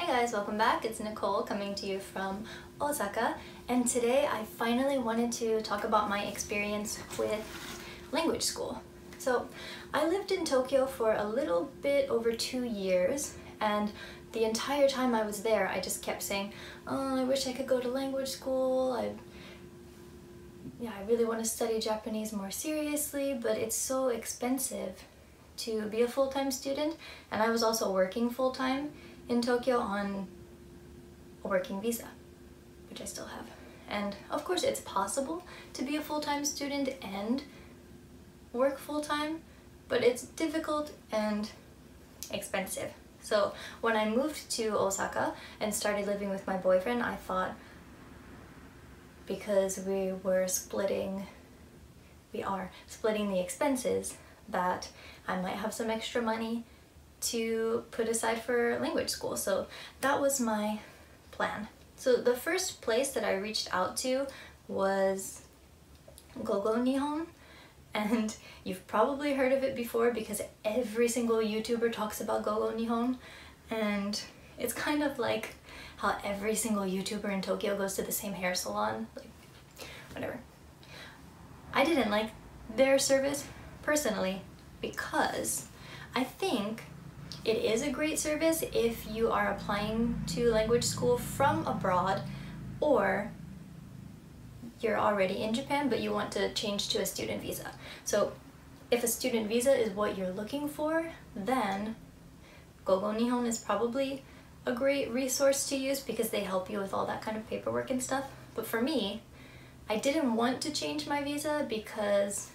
Hi guys, welcome back. It's Nicole coming to you from Osaka, and today I finally wanted to talk about my experience with language school. So I lived in Tokyo for a little bit over 2 years, and the entire time I was there I just kept saying, oh, I wish I could go to language school. I really want to study Japanese more seriously, but it's so expensive to be a full-time student, and I was also working full-time in Tokyo on a working visa, which I still have. And of course it's possible to be a full-time student and work full-time, but it's difficult and expensive. So when I moved to Osaka and started living with my boyfriend, I thought, because we are splitting the expenses, that I might have some extra money to put aside for language school. So that was my plan. So the first place that I reached out to was Gogo Nihon, and you've probably heard of it before because every single YouTuber talks about Gogo Nihon, and it's kind of like how every single YouTuber in Tokyo goes to the same hair salon, like whatever. I didn't like their service personally because I think it is a great service if you are applying to language school from abroad, or you're already in Japan but you want to change to a student visa. So if a student visa is what you're looking for, then Gogo Nihon is probably a great resource to use because they help you with all that kind of paperwork and stuff. But for me, I didn't want to change my visa because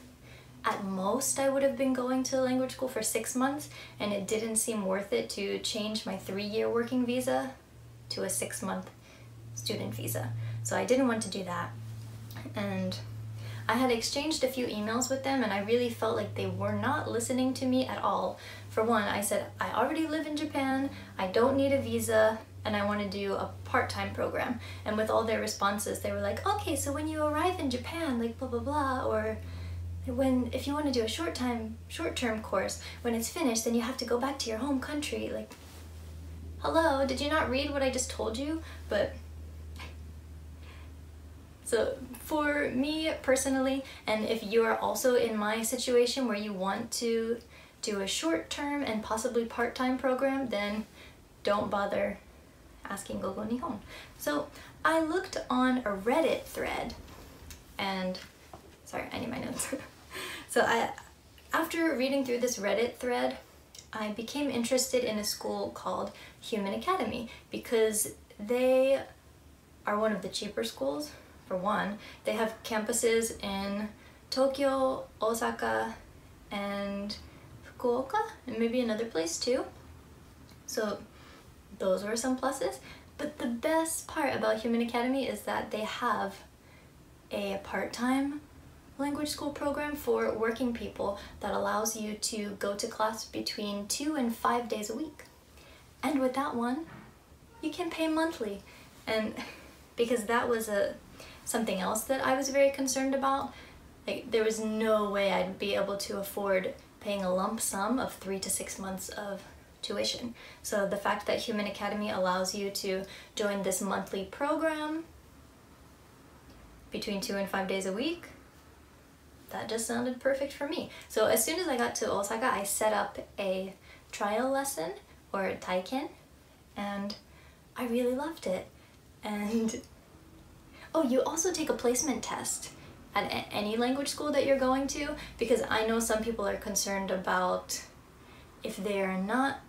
at most I would have been going to language school for 6 months, and it didn't seem worth it to change my 3-year working visa to a 6-month student visa. So I didn't want to do that. And I had exchanged a few emails with them, and I really felt like they were not listening to me at all. For one, I said, I already live in Japan, I don't need a visa, and I want to do a part-time program. And with all their responses, they were like, okay, so when you arrive in Japan, like blah blah blah, or if you want to do a short-term course, when it's finished, then you have to go back to your home country. Like, hello, did you not read what I just told you? But so for me personally, and if you're also in my situation where you want to do a short-term and possibly part-time program, then don't bother asking Gogo Nihon. So I looked on a Reddit thread, and sorry, I need my notes. So after reading through this Reddit thread, I became interested in a school called Human Academy because they are one of the cheaper schools. For one, they have campuses in Tokyo, Osaka, and Fukuoka, and maybe another place too. So those were some pluses. But the best part about Human Academy is that they have a part-time language school program for working people that allows you to go to class between 2 and 5 days a week. And with that one, you can pay monthly. And because that was something else that I was very concerned about, like there was no way I'd be able to afford paying a lump sum of 3 to 6 months of tuition. So the fact that Human Academy allows you to join this monthly program between 2 and 5 days a week, that just sounded perfect for me. So as soon as I got to Osaka, I set up a trial lesson, or a taiken, and I really loved it. And oh, you also take a placement test at any language school that you're going to, because I know some people are concerned about if they're not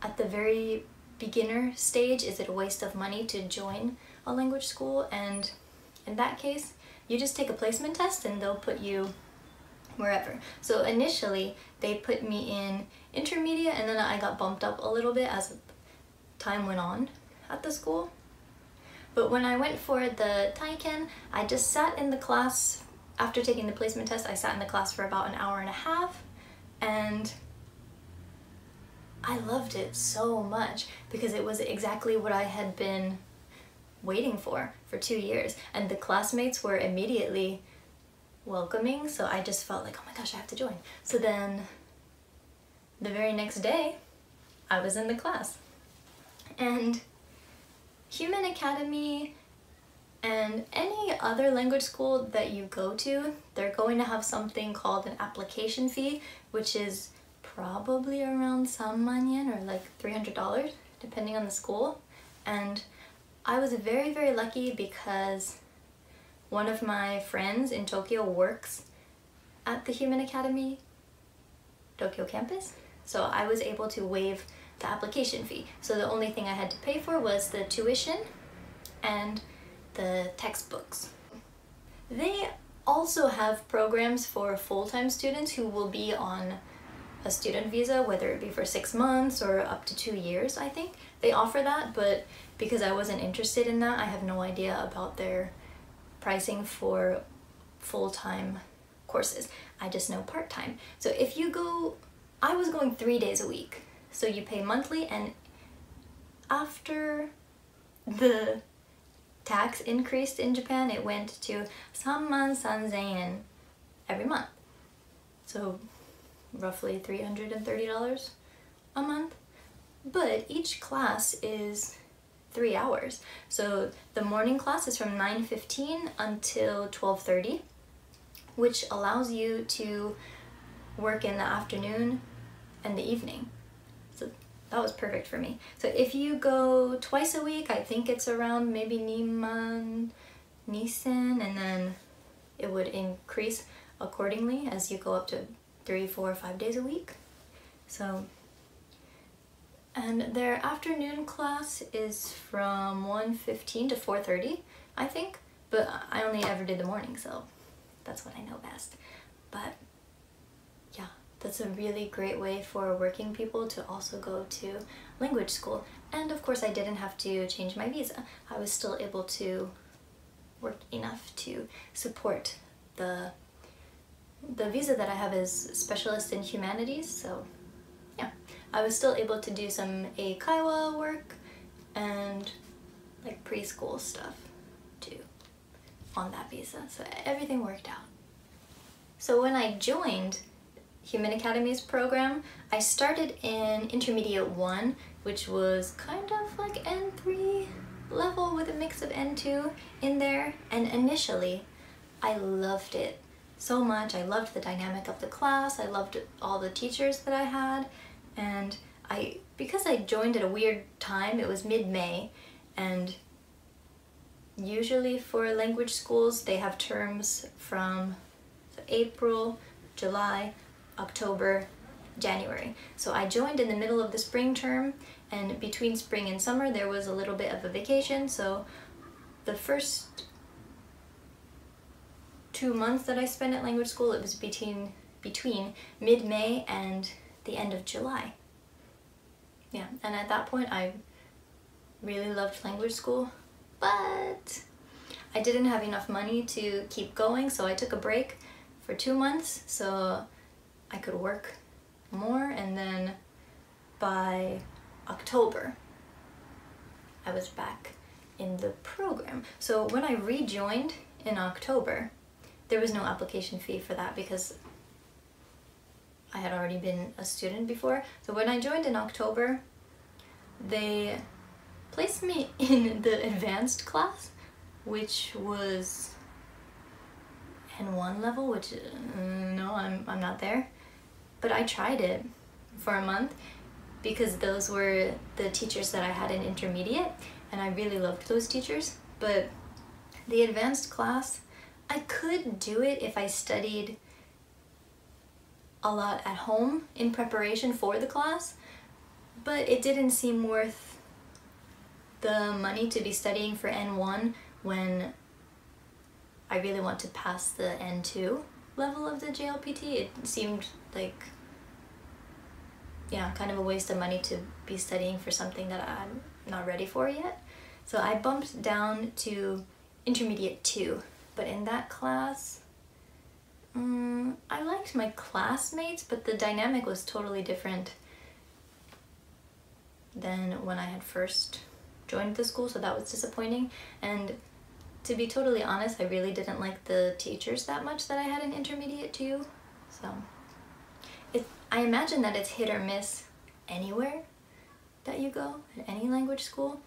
at the very beginner stage, is it a waste of money to join a language school? And in that case, you just take a placement test and they'll put you wherever. So initially they put me in intermediate, and then I got bumped up a little bit as time went on at the school. But when I went for the taiken, I just sat in the class. After taking the placement test, I sat in the class for about an hour and a half, and I loved it so much because it was exactly what I had been waiting for 2 years, and the classmates were immediately welcoming, so I just felt like, oh my gosh, I have to join. So then the very next day I was in the class, and Human Academy and any other language school that you go to, they're going to have something called an application fee, which is probably around 3만 yen or like $300, depending on the school. And I was very, very lucky because one of my friends in Tokyo works at the Human Academy Tokyo campus. So I was able to waive the application fee. So the only thing I had to pay for was the tuition and the textbooks. They also have programs for full-time students who will be on a student visa, whether it be for 6 months or up to 2 years, I think. They offer that, but because I wasn't interested in that, I have no idea about their pricing for full-time courses. I just know part-time. So if you go, I was going 3 days a week. So you pay monthly, and after the tax increased in Japan, it went to 33,000 yen every month. So roughly $330 a month. But each class is 3 hours. So the morning class is from 9:15 until 12:30, which allows you to work in the afternoon and the evening. So that was perfect for me. So if you go twice a week, I think it's around maybe 2만 2천, and then it would increase accordingly as you go up to 3, 4, 5 days a week. So, and their afternoon class is from 1:15 to 4:30, I think, but I only ever did the morning, so that's what I know best. But yeah, that's a really great way for working people to also go to language school. And of course I didn't have to change my visa. I was still able to work enough to support the visa that I have is specialist in humanities, so yeah. I was still able to do some eikaiwa work and like preschool stuff too on that visa, so everything worked out. So when I joined Human Academy's program, I started in Intermediate 1, which was kind of like N3 level with a mix of N2 in there, and initially I loved it so much. I loved the dynamic of the class, I loved all the teachers that I had, and because I joined at a weird time, it was mid-May, and usually for language schools they have terms from April, July, October, January. So I joined in the middle of the spring term, and between spring and summer there was a little bit of a vacation, so the first 2 months that I spent at language school, it was between mid-May and the end of July. Yeah, and at that point I really loved language school, but I didn't have enough money to keep going, so I took a break for 2 months so I could work more, and then by October I was back in the program. So when I rejoined in October, there was no application fee for that because I had already been a student before. So when I joined in October, they placed me in the advanced class, which was N1 level, which no, I'm not there. But I tried it for a month because those were the teachers that I had in intermediate, and I really loved those teachers. But the advanced class, I could do it if I studied a lot at home in preparation for the class, but it didn't seem worth the money to be studying for N1 when I really want to pass the N2 level of the JLPT. It seemed like, yeah, kind of a waste of money to be studying for something that I'm not ready for yet. So I bumped down to Intermediate 2, but in that class, I liked my classmates, but the dynamic was totally different than when I had first joined the school, so that was disappointing. And to be totally honest, I really didn't like the teachers that much that I had in Intermediate 2. So I imagine that it's hit or miss anywhere that you go, at any language school.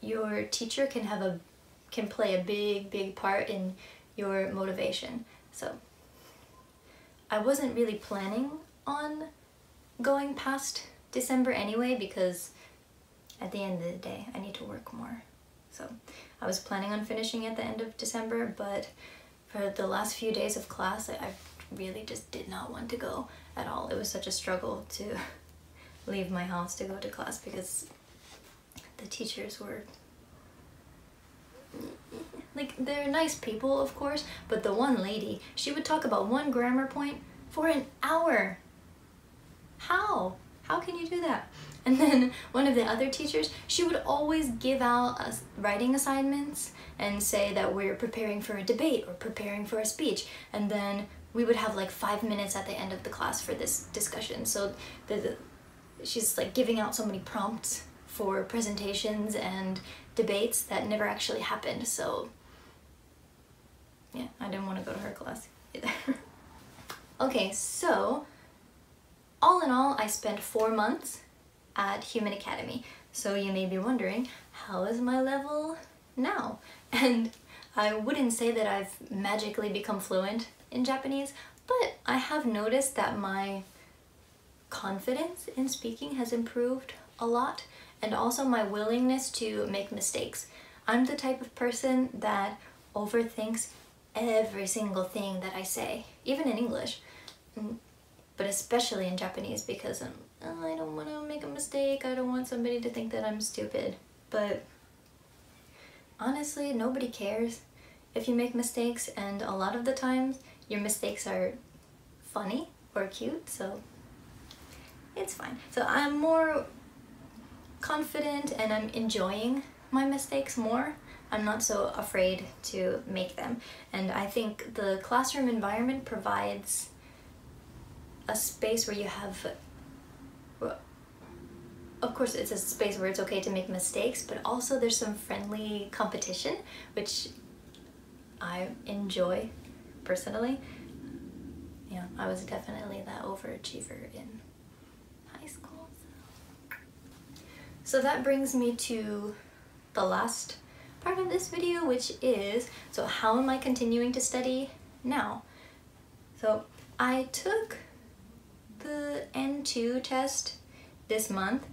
your teacher can play a big part in your motivation. So I wasn't really planning on going past December anyway, because at the end of the day I need to work more. So I was planning on finishing at the end of December, but for the last few days of class I really just did not want to go at all. It was such a struggle to leave my house to go to class because the teachers were like, they're nice people of course, but the one lady, she would talk about one grammar point for an hour. How can you do that? And then one of the other teachers, she would always give out us writing assignments and say that we're preparing for a debate or preparing for a speech, and then we would have like 5 minutes at the end of the class for this discussion. So she's like giving out so many prompts for presentations and debates that never actually happened. So yeah, I didn't want to go to her class either. Okay, so all in all, I spent 4 months at Human Academy. So you may be wondering, how is my level now? And I wouldn't say that I've magically become fluent in Japanese, but I have noticed that my confidence in speaking has improved a lot, and also my willingness to make mistakes. I'm the type of person that overthinks every single thing that I say, even in English, but especially in Japanese, because I don't want to make a mistake. I don't want somebody to think that I'm stupid. But honestly, nobody cares if you make mistakes, and a lot of the times your mistakes are funny or cute, so it's fine. So I'm more confident and I'm enjoying my mistakes more. I'm not so afraid to make them. And I think the classroom environment provides a space where you have, of course it's a space where it's okay to make mistakes, but also there's some friendly competition, which I enjoy personally. Yeah, I was definitely that overachiever in high school. So that brings me to the last part of this video, which is, so how am I continuing to study now? So I took the N2 test this month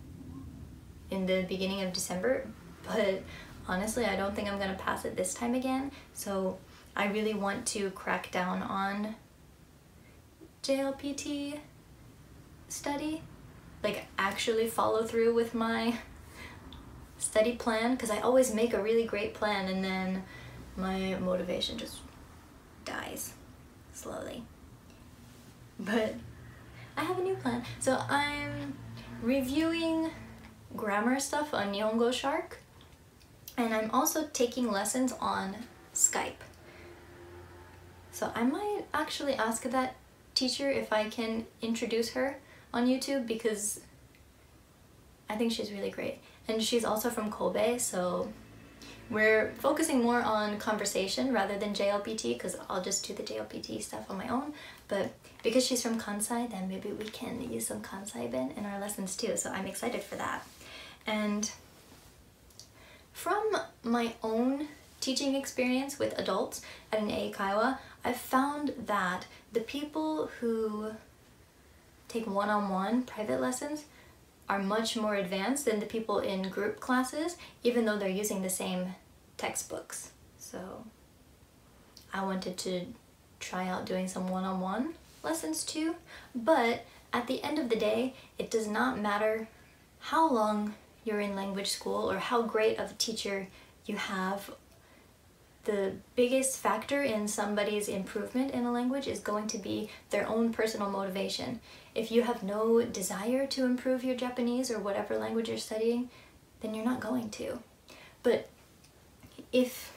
in the beginning of December, but honestly I don't think I'm gonna pass it this time again. So I really want to crack down on JLPT study, like actually follow through with my study plan, because I always make a really great plan and then my motivation just dies slowly. But I have a new plan. So I'm reviewing grammar stuff on Nihongo Shark, and I'm also taking lessons on Skype. So I might actually ask that teacher if I can introduce her on YouTube, because I think she's really great. And she's also from Kobe, so we're focusing more on conversation rather than JLPT, because I'll just do the JLPT stuff on my own. But because she's from Kansai, then maybe we can use some Kansai Ben in our lessons too, so I'm excited for that. And from my own teaching experience with adults at an Eikaiwa, I've found that the people who take one-on-one private lessons are much more advanced than the people in group classes, even though they're using the same textbooks. So I wanted to try out doing some one-on-one lessons too, but at the end of the day, it does not matter how long you're in language school or how great of a teacher you have. The biggest factor in somebody's improvement in a language is going to be their own personal motivation. If you have no desire to improve your Japanese or whatever language you're studying, then you're not going to. But if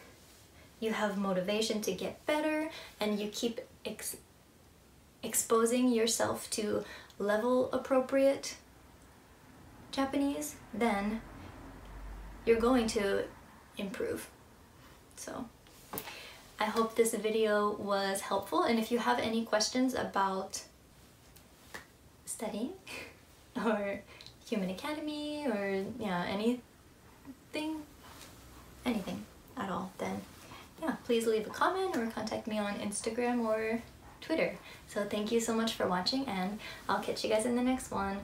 you have motivation to get better and you keep exposing yourself to level appropriate Japanese, then you're going to improve. So I hope this video was helpful, and if you have any questions about studying or Human Academy or anything, anything at all, then yeah, please leave a comment or contact me on Instagram or Twitter. So thank you so much for watching, and I'll catch you guys in the next one.